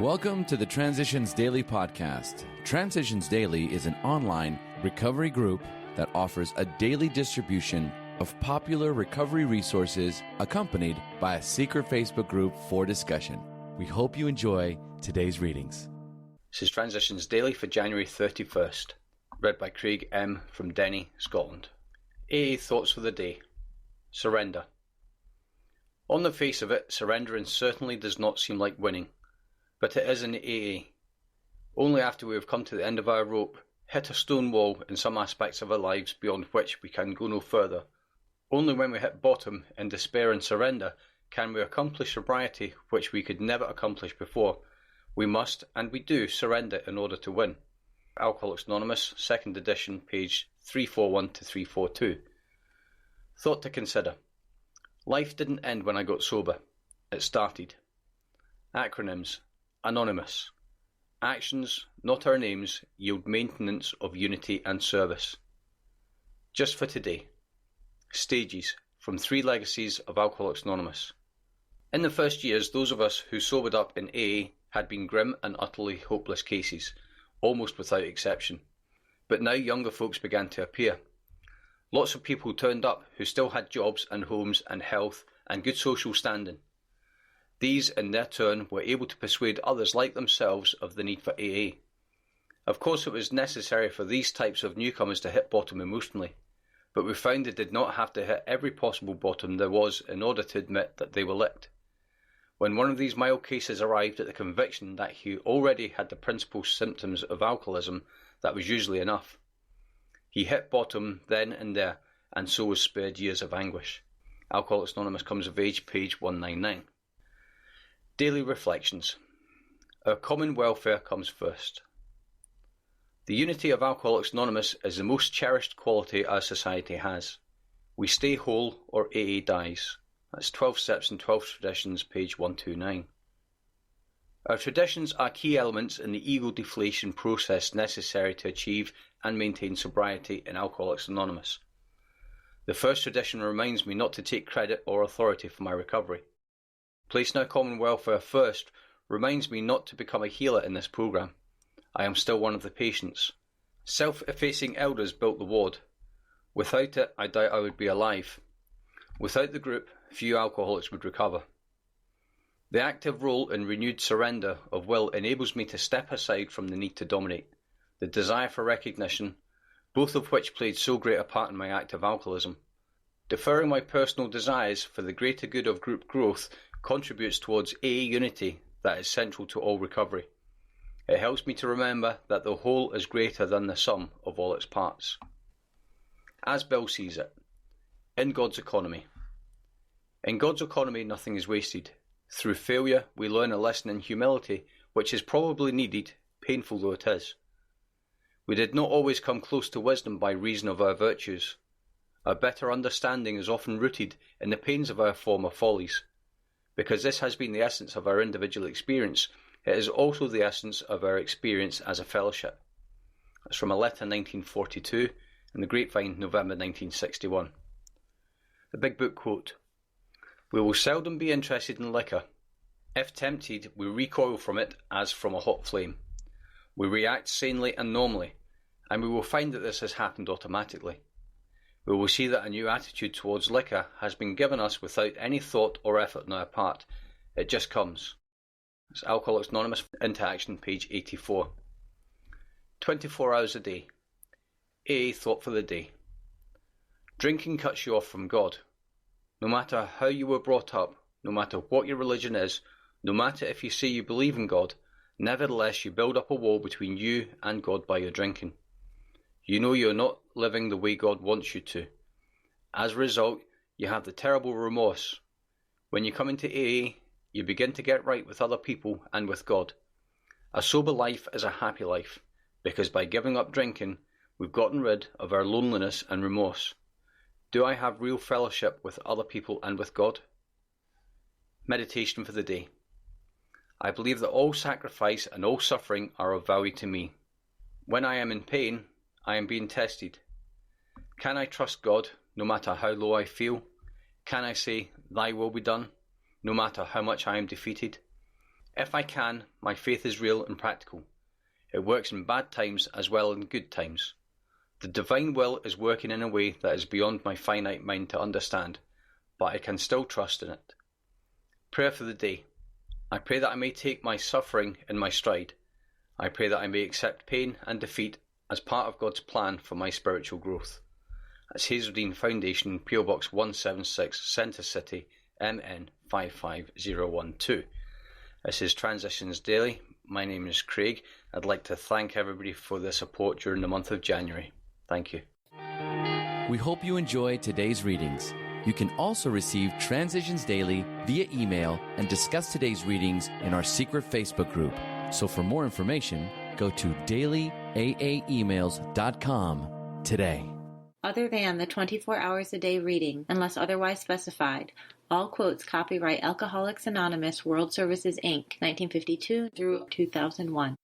Welcome to the Transitions Daily podcast. Transitions Daily is an online recovery group that offers a daily distribution of popular recovery resources accompanied by a secret Facebook group for discussion. We hope you enjoy today's readings. This is Transitions Daily for January 31st, read by Craig M. from Denny, Scotland. AA Thoughts for the Day. Surrender. On the face of it, surrendering certainly does not seem like winning, but it is in AA. Only after we have come to the end of our rope, hit a stone wall in some aspects of our lives beyond which we can go no further. Only when we hit bottom in despair and surrender can we accomplish sobriety which we could never accomplish before. We must, and we do, surrender in order to win. Alcoholics Anonymous, 2nd edition, page 341 to 342. Thought to consider. Life didn't end when I got sober. It started. Acronyms. Anonymous. Actions, not our names, yield maintenance of unity and service. Just for today. Stages from 3 legacies of Alcoholics Anonymous. In the first years, those of us who sobered up in AA had been grim and utterly hopeless cases, almost without exception. But now younger folks began to appear. Lots of people turned up who still had jobs and homes and health and good social standing. These, in their turn, were able to persuade others like themselves of the need for AA. Of course, it was necessary for these types of newcomers to hit bottom emotionally, but we found they did not have to hit every possible bottom there was in order to admit that they were licked. When one of these mild cases arrived at the conviction that he already had the principal symptoms of alcoholism, that was usually enough. He hit bottom then and there, and so was spared years of anguish. Alcoholics Anonymous Comes of Age, page 199. Daily Reflections. Our common welfare comes first. The unity of Alcoholics Anonymous is the most cherished quality our society has. We stay whole or AA dies. That's 12 Steps and 12 Traditions, page 129. Our traditions are key elements in the ego deflation process necessary to achieve and maintain sobriety in Alcoholics Anonymous. The first tradition reminds me not to take credit or authority for my recovery. Placing our common welfare first reminds me not to become a healer in this program. I am still one of the patients. Self-effacing elders built the ward. Without it, I doubt I would be alive. Without the group, few alcoholics would recover. The active role in renewed surrender of will enables me to step aside from the need to dominate, the desire for recognition, both of which played so great a part in my active alcoholism. Deferring my personal desires for the greater good of group growth contributes towards AA unity that is central to all recovery. It helps me to remember that the whole is greater than the sum of all its parts. As Bill sees it, in God's economy. In God's economy, nothing is wasted. Through failure, we learn a lesson in humility, which is probably needed, painful though it is. We did not always come close to wisdom by reason of our virtues. Our better understanding is often rooted in the pains of our former follies. Because this has been the essence of our individual experience, it is also the essence of our experience as a fellowship. That's from a letter 1942 and the Grapevine, November 1961. The Big Book quote: "We will seldom be interested in liquor. If tempted, we recoil from it as from a hot flame. We react sanely and normally, and we will find that this has happened automatically. We will see that a new attitude towards liquor has been given us without any thought or effort on our part. It just comes." It's Alcoholics Anonymous Into Action, page 84. 24 hours a day. AA Thought for the Day. Drinking cuts you off from God. No matter how you were brought up, no matter what your religion is, no matter if you say you believe in God, nevertheless you build up a wall between you and God by your drinking. You know you're not living the way God wants you to. As a result, you have the terrible remorse. When you come into AA, you begin to get right with other people and with God. A sober life is a happy life, because by giving up drinking, we've gotten rid of our loneliness and remorse. Do I have real fellowship with other people and with God? Meditation for the day. I believe that all sacrifice and all suffering are of value to me. When I am in pain, I am being tested. Can I trust God no matter how low I feel? Can I say, "Thy will be done," no matter how much I am defeated? If I can, my faith is real and practical. It works in bad times as well as in good times. The divine will is working in a way that is beyond my finite mind to understand, but I can still trust in it. Prayer for the day. I pray that I may take my suffering in my stride. I pray that I may accept pain and defeat as part of God's plan for my spiritual growth. That's Hazeldean Foundation, PO Box 176, Centre City, MN 55012. This is Transitions Daily. My name is Craig. I'd like to thank everybody for their support during the month of January. Thank you. We hope you enjoyed today's readings. You can also receive Transitions Daily via email and discuss today's readings in our secret Facebook group. So for more information, go to dailyaaemails.com today. Other than the 24 hours a day reading, unless otherwise specified, all quotes copyright Alcoholics Anonymous World Services, Inc., 1952 through 2001.